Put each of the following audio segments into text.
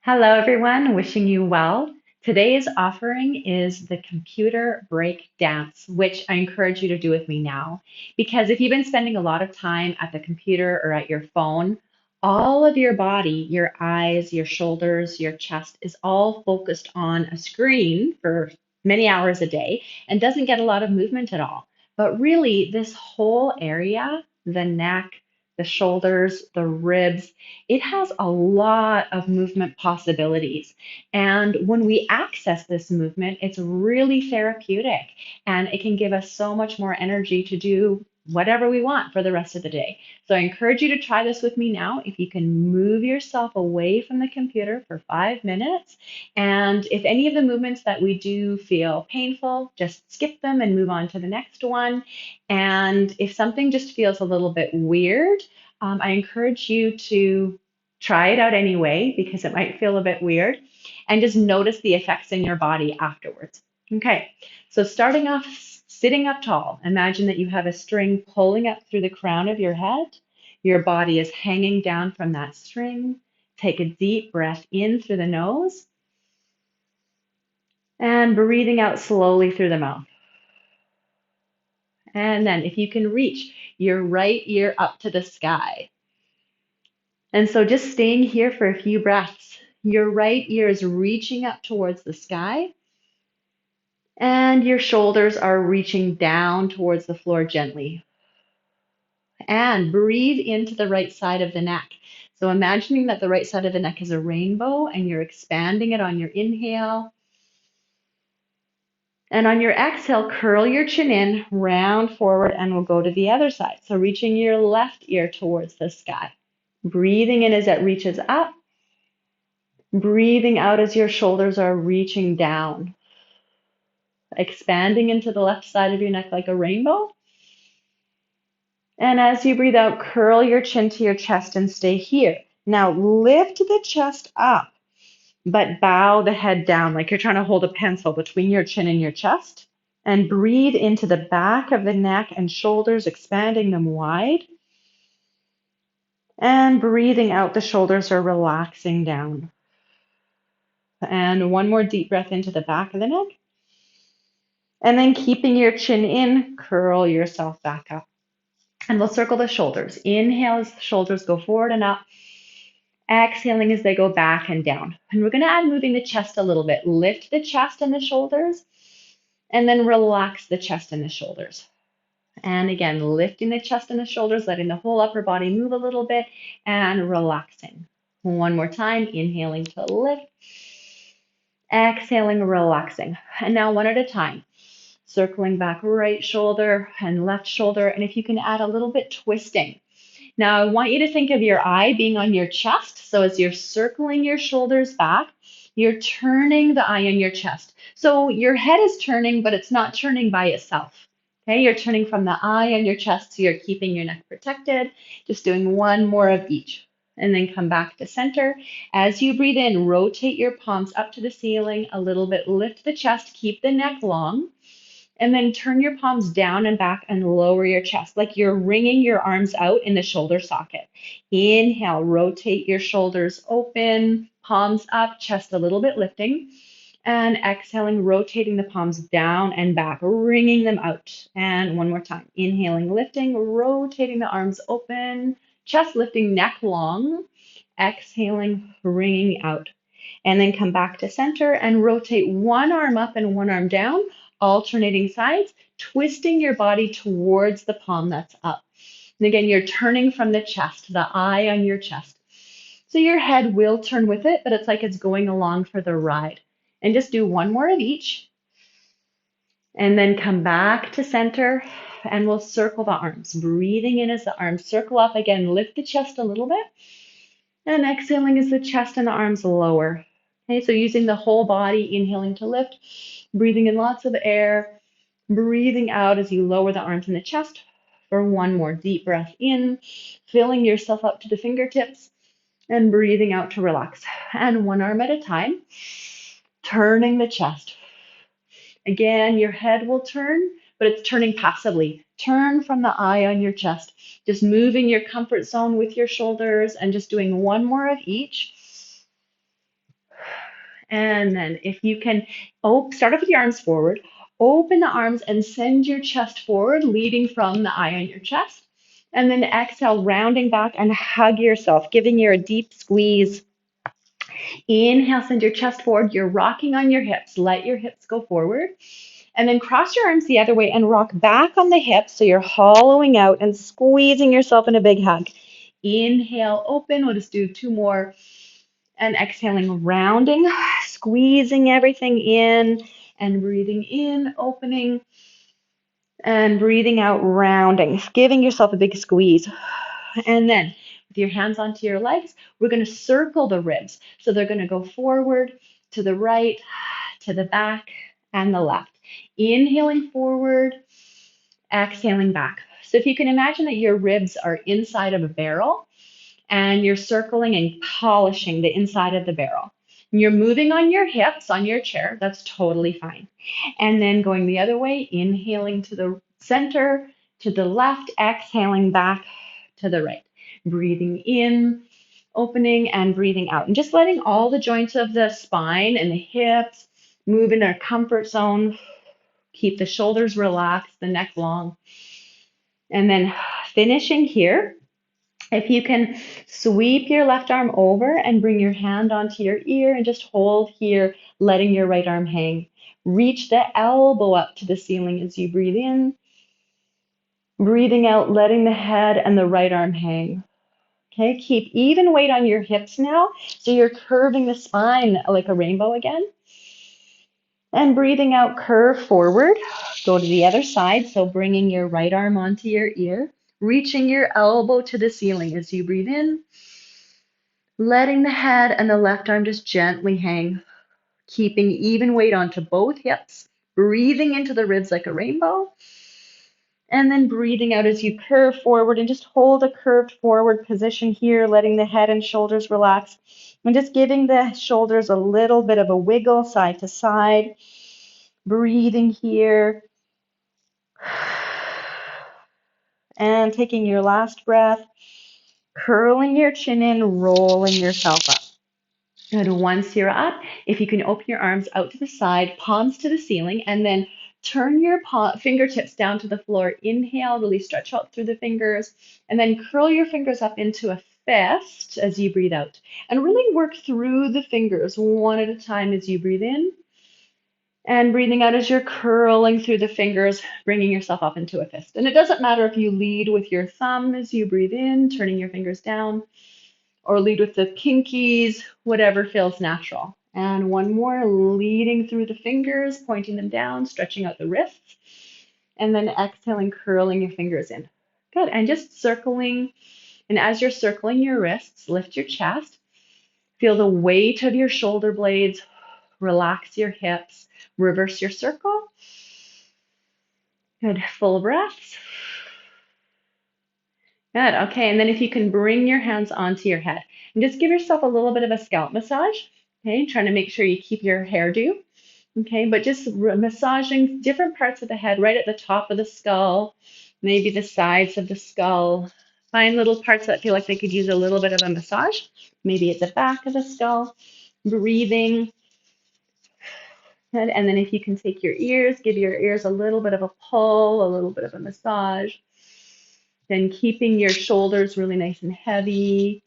Hello, everyone. Wishing you well. Today's offering is the computer break dance, which I encourage you to do with me now. Because if you've been spending a lot of time at the computer or at your phone, all of your body, your eyes, your shoulders, your chest is all focused on a screen for many hours a day and doesn't get a lot of movement at all. But really, this whole area, the neck, the shoulders, the ribs, it has a lot of movement possibilities. And when we access this movement, it's really therapeutic and it can give us so much more energy to do whatever we want for the rest of the day. So I encourage you to try this with me now. If you can move yourself away from the computer for 5 minutes, and if any of the movements that we do feel painful, just skip them and move on to the next one. And if something just feels a little bit weird, I encourage you to try it out anyway because it might feel a bit weird and just notice the effects in your body afterwards. Okay, so starting off sitting up tall, imagine that you have a string pulling up through the crown of your head. Your body is hanging down from that string. Take a deep breath in through the nose and breathing out slowly through the mouth. And then, if you can reach your right ear up to the sky. And so, just staying here for a few breaths, your right ear is reaching up towards the sky, and your shoulders are reaching down towards the floor gently. And breathe into the right side of the neck. So, imagining that the right side of the neck is a rainbow and you're expanding it on your inhale. And on your exhale, curl your chin in, round forward, and we'll go to the other side. So reaching your left ear towards the sky. Breathing in as it reaches up. Breathing out as your shoulders are reaching down. Expanding into the left side of your neck like a rainbow. And as you breathe out, curl your chin to your chest and stay here. Now lift the chest up, but bow the head down like you're trying to hold a pencil between your chin and your chest. And breathe into the back of the neck and shoulders, expanding them wide. And breathing out, the shoulders are relaxing down. And one more deep breath into the back of the neck. And then keeping your chin in, curl yourself back up. And we'll circle the shoulders. Inhale as the shoulders go forward and up. Exhaling as they go back and down. And we're going to add moving the chest a little bit. Lift the chest and the shoulders, and then relax the chest and the shoulders. And again, lifting the chest and the shoulders, letting the whole upper body move a little bit, and relaxing. One more time, inhaling to lift, exhaling, relaxing. And now one at a time. Circling back right shoulder and left shoulder. And if you can add a little bit twisting. Now I want you to think of your eye being on your chest. So as you're circling your shoulders back, you're turning the eye on your chest. So your head is turning, but it's not turning by itself. Okay, you're turning from the eye on your chest, so you're keeping your neck protected. Just doing one more of each. And then come back to center. As you breathe in, rotate your palms up to the ceiling a little bit. Lift the chest, keep the neck long. And then turn your palms down and back and lower your chest, like you're wringing your arms out in the shoulder socket. Inhale, rotate your shoulders open, palms up, chest a little bit lifting. And exhaling, rotating the palms down and back, wringing them out. And one more time. Inhaling, lifting, rotating the arms open, chest lifting, neck long. Exhaling, wringing out. And then come back to center and rotate one arm up and one arm down, alternating sides, twisting your body towards the palm that's up. And again, you're turning from the chest, the eye on your chest. So your head will turn with it, but it's like it's going along for the ride. And just do one more of each. And then come back to center and we'll circle the arms. Breathing in as the arms circle up. Again, lift the chest a little bit. And exhaling as the chest and the arms lower. Okay, so using the whole body, inhaling to lift, breathing in lots of air, breathing out as you lower the arms and the chest for one more deep breath in, filling yourself up to the fingertips, and breathing out to relax. And one arm at a time, turning the chest. Again, your head will turn, but it's turning passively. Turn from the eye on your chest, just moving your comfort zone with your shoulders and just doing one more of each. And then if you can, start off with your arms forward, open the arms and send your chest forward, leading from the eye on your chest. And then exhale, rounding back and hug yourself, giving you a deep squeeze. Inhale, send your chest forward. You're rocking on your hips. Let your hips go forward. And then cross your arms the other way and rock back on the hips so you're hollowing out and squeezing yourself in a big hug. Inhale, open. We'll just do 2 more. And exhaling, rounding, squeezing everything in and breathing in, opening, and breathing out, rounding, giving yourself a big squeeze. And then with your hands onto your legs, we're going to circle the ribs. So they're going to go forward, to the right, to the back, and the left. Inhaling forward, exhaling back. So if you can imagine that your ribs are inside of a barrel, and you're circling and polishing the inside of the barrel. And you're moving on your hips on your chair. That's totally fine. And then going the other way, inhaling to the center, to the left, exhaling back to the right. Breathing in, opening, and breathing out. And just letting all the joints of the spine and the hips move in their comfort zone. Keep the shoulders relaxed, the neck long. And then finishing here. If you can sweep your left arm over and bring your hand onto your ear and just hold here, letting your right arm hang. Reach the elbow up to the ceiling as you breathe in. Breathing out, letting the head and the right arm hang. Okay, keep even weight on your hips now. So you're curving the spine like a rainbow again. And breathing out, curve forward. Go to the other side. So bringing your right arm onto your ear. Reaching your elbow to the ceiling as you breathe in. Letting the head and the left arm just gently hang, keeping even weight onto both hips, breathing into the ribs like a rainbow, and then breathing out as you curve forward and just hold a curved forward position here, letting the head and shoulders relax, and just giving the shoulders a little bit of a wiggle side to side, breathing here, and taking your last breath, curling your chin in, rolling yourself up. And once you're up, if you can open your arms out to the side, palms to the ceiling, and then turn your fingertips down to the floor. Inhale, really stretch out through the fingers, and then curl your fingers up into a fist as you breathe out. And really work through the fingers one at a time as you breathe in. And breathing out as you're curling through the fingers, bringing yourself up into a fist. And it doesn't matter if you lead with your thumb as you breathe in, turning your fingers down, or lead with the pinkies, whatever feels natural. And one more, leading through the fingers, pointing them down, stretching out the wrists, and then exhaling, curling your fingers in. Good, and just circling. And as you're circling your wrists, lift your chest, feel the weight of your shoulder blades, relax your hips, reverse your circle. Good, full breaths. Good. Okay. And then if you can bring your hands onto your head and just give yourself a little bit of a scalp massage. Okay. Trying to make sure you keep your hairdo. Okay. But just massaging different parts of the head, right at the top of the skull, maybe the sides of the skull. Find little parts that feel like they could use a little bit of a massage. Maybe at the back of the skull. Breathing. Good. And then if you can take your ears, give your ears a little bit of a pull, a little bit of a massage. Then keeping your shoulders really nice and heavy.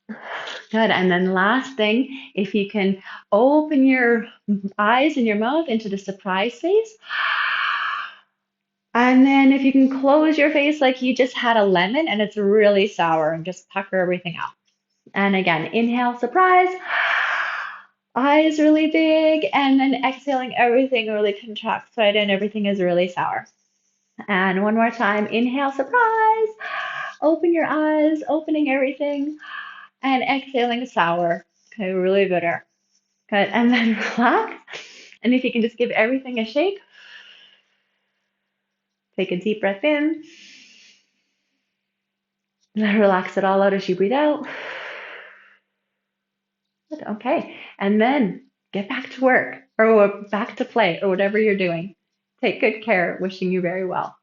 Good. And then last thing, if you can open your eyes and your mouth into the surprise face. And then if you can close your face like you just had a lemon and it's really sour, and just pucker everything out. And again, inhale, surprise. Eyes really big, and then exhaling, everything really contracts right in, everything is really sour. And one more time, inhale, surprise. Open your eyes, opening everything, and exhaling, sour. Okay, really bitter. Good, and then relax. And if you can just give everything a shake, take a deep breath in, and then relax it all out as you breathe out. Good, okay, and then get back to work or back to play or whatever you're doing. Take good care. Wishing you very well.